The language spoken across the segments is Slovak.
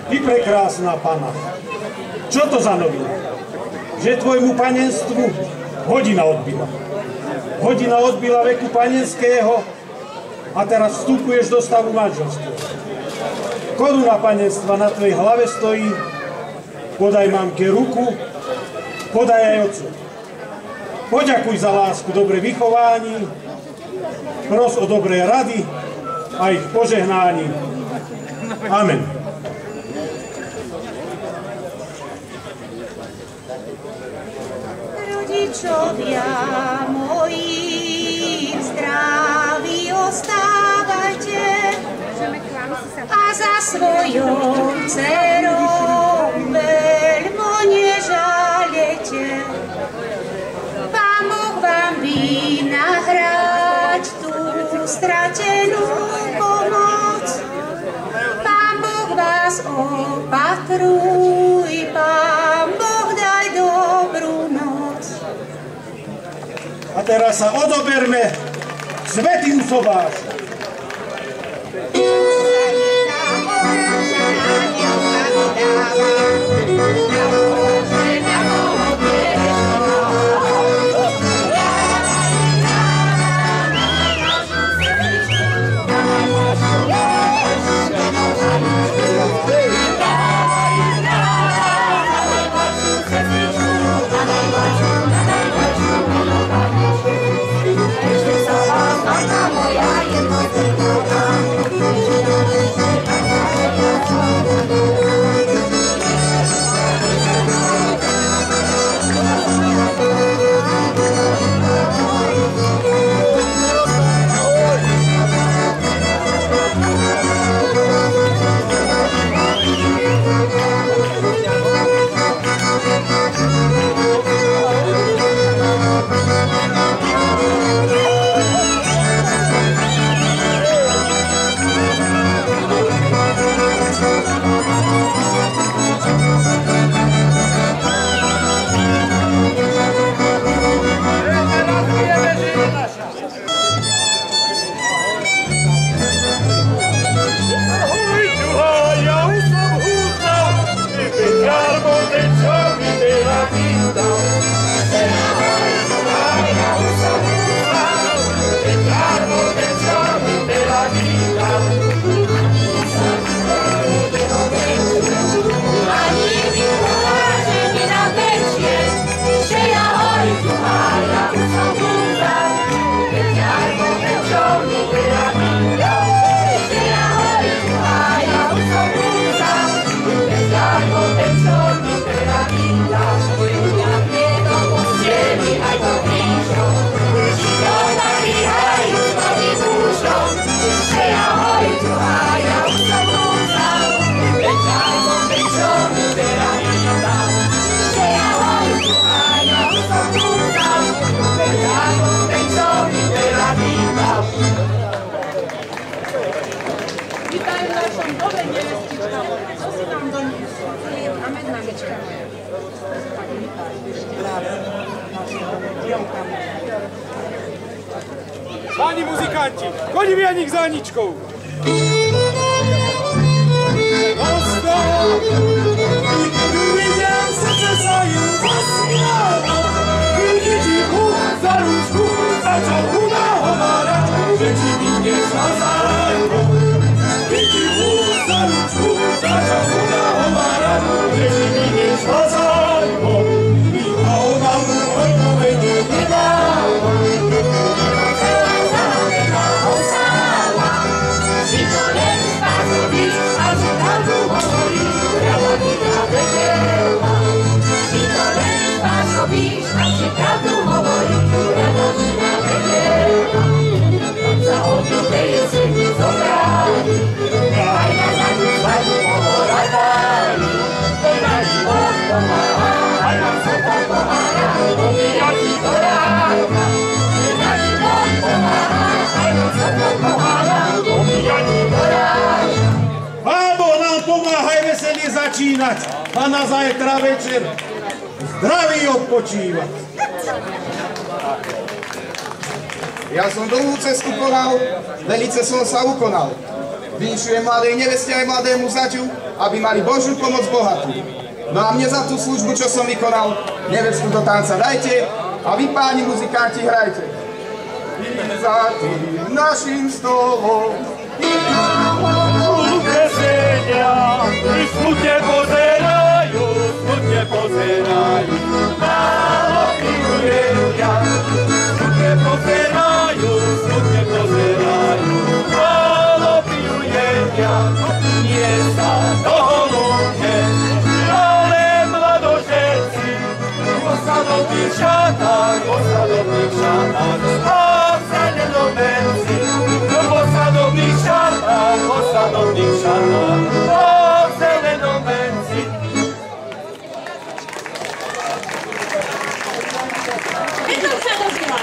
Ty prekrásna pana. Čo to za novina? Že tvojmu panenstvu hodina odbila. Hodina odbila veku panenského a teraz vstupuješ do stavu manželstva. Koruna panenstva na tvojej hlave stojí. Podaj mamke ruku, podaj aj otcu. Poďakuj za lásku, dobre vychování, pros o dobré rady a ich požehnání. Amen. Rodičovia moji, zdraví ostávajte a za svojou dcerou veľmi nežalete. Pán Boh vám vynahrať tú stratenú pomoc. Pán Boh vás opatruj, Pán Boh daj dobrú noc. A teraz sa odoberme svätým sobášom. Páni muzikanti, chodí Janík za Aničkou. Začínať a na zajtra večer zdraví odpočívať. Ja som dlhú cestu konal, velice som sa ukonal. Vinšujem mladej neveste aj mladému zaťu, aby mali Božiu pomoc bohatú. No a mne za tú službu, čo som vykonal, nevestu do tanca dajte a vy, páni muzikanti, hrajte. I za tým našim stolom Ludzie sedia i smutnie pozerają, mało piłuje ja. Smutnie pozerają, mało piłuje ja. Nie zadowolone, ale mladożecy, osadownych szatach, osadownych szatach, o zeleną męcy. Wiedzą się dożyła.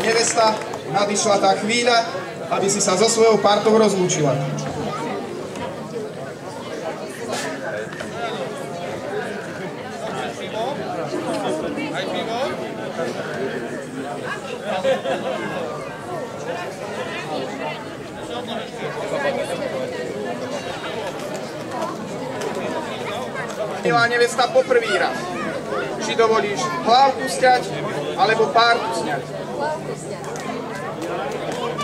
Nevesta, nadišla tá chvíľa, aby si sa so svojou partou rozlúčila. Milá nevesta, poprvý raz. Či dovolíš hlavku sťať, alebo pártu sňať?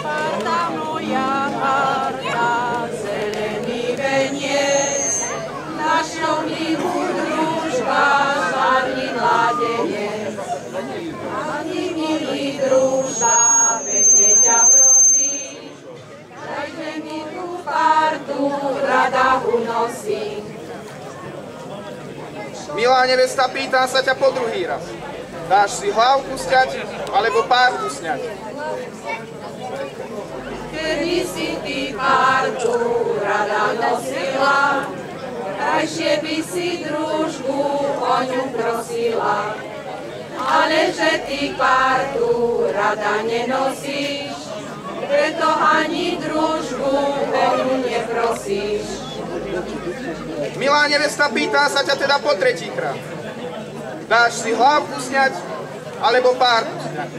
Parta moja, parta, zelený veniec, našou milú družba, žárny mladenec. Ani milý družba, pekne ťa prosím, dajme mi tú partu, rada unosím. Milá nevesta, pýtam sa ťa po druhý raz. Dáš si hlavku sťať, alebo pártu sňať? Kedy si ty partu rada nosila, krajšie by si družbu o ňu prosila. Ale že ty partu rada nenosíš, preto ani družbu o ňu neprosíš. Milá nevesta, pýtam sa ťa teda po tretíkrát. Dáš si hlavku sňať, alebo pártu sňať?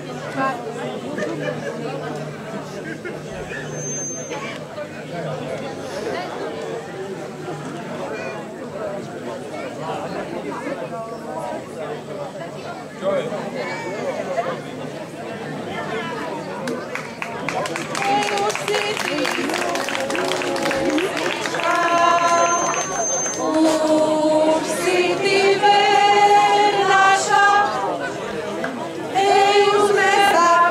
Ej, už sme sa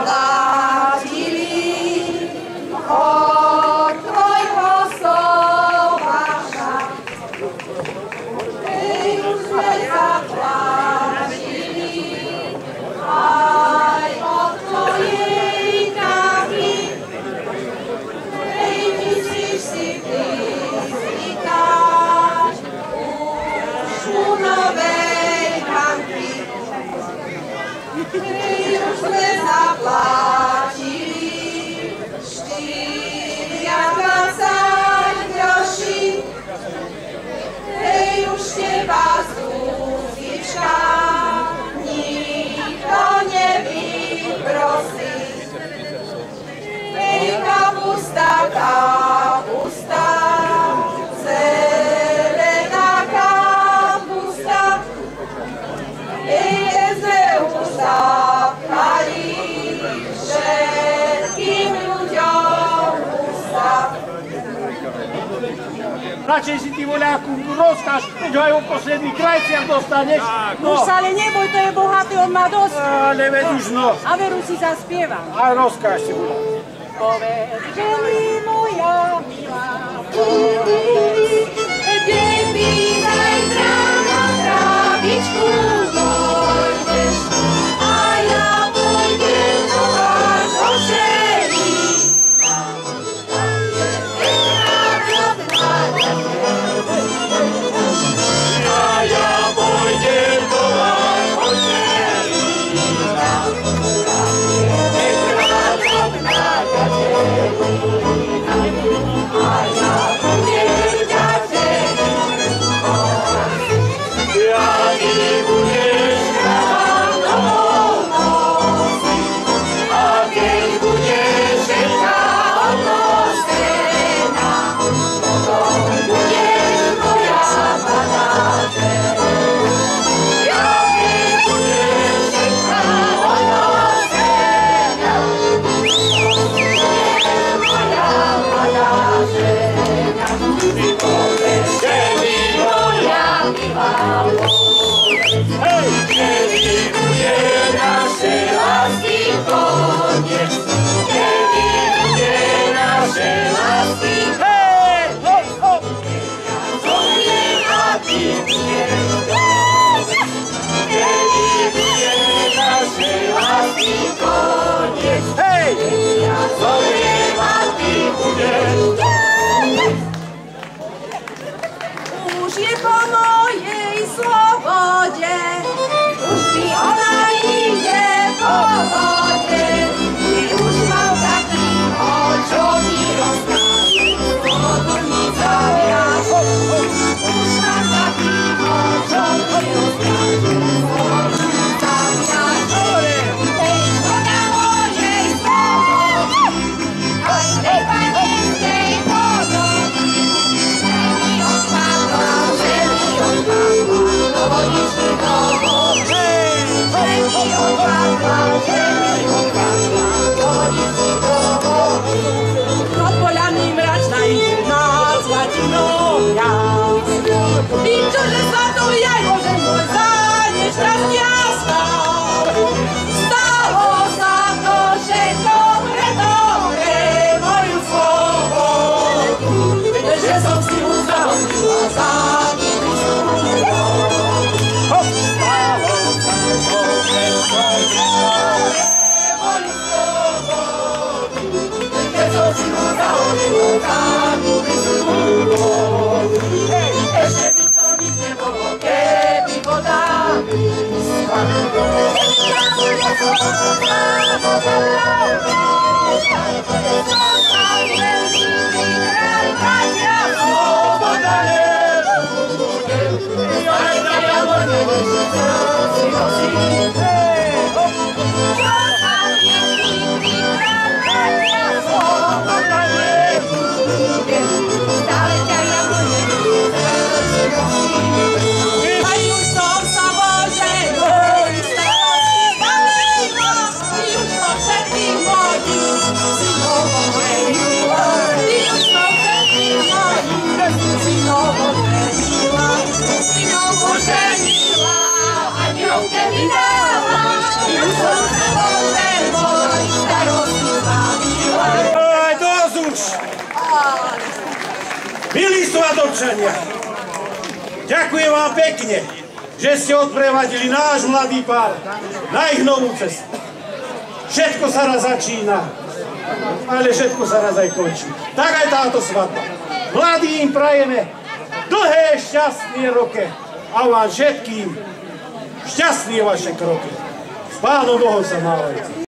Radšej si ty voľáku rozkáž, keď ho aj o posledných krajciach dostaneš. Už sa ale neboj, to je bohatý, on má dosť. Ale veď už no. A veru si zaspievam. A rozkáž si voľáku. Povedz, že mi moja milá, povedz, kde by zajtra na trávičku pôjdeš, a ja pôjdem do vášho šelíka. A ja pôjdem do vášho šelíka. Už je po mojej slobode, už mi ona ide po vode. Už mám taký moc, čo mi rozkáže, vodu mi zaviaž. Už mám taký moc, čo mi rozkáže, vodu mi zaviaž. Ej, škoda mojej slobody, aj tej panienskej podoby. Nad polami mračna i nad złociną gwiazd. Widzę, że złotą jajło, że mój zanieść raz miasta. Stało za to, że dobre moją słowo. Że są z tym uzdrowiła za nim Milí svadobčania, ďakujem vám pekne, že ste odprevadili náš mladý pár na ich novú cestu. Všetko sa raz začína, ale všetko sa raz aj končí. Tak aj táto svadba. Mladí im prajeme dlhé šťastné roky a vám všetkým šťastné vaše kroky. S Pánom Bohom sa mávajte.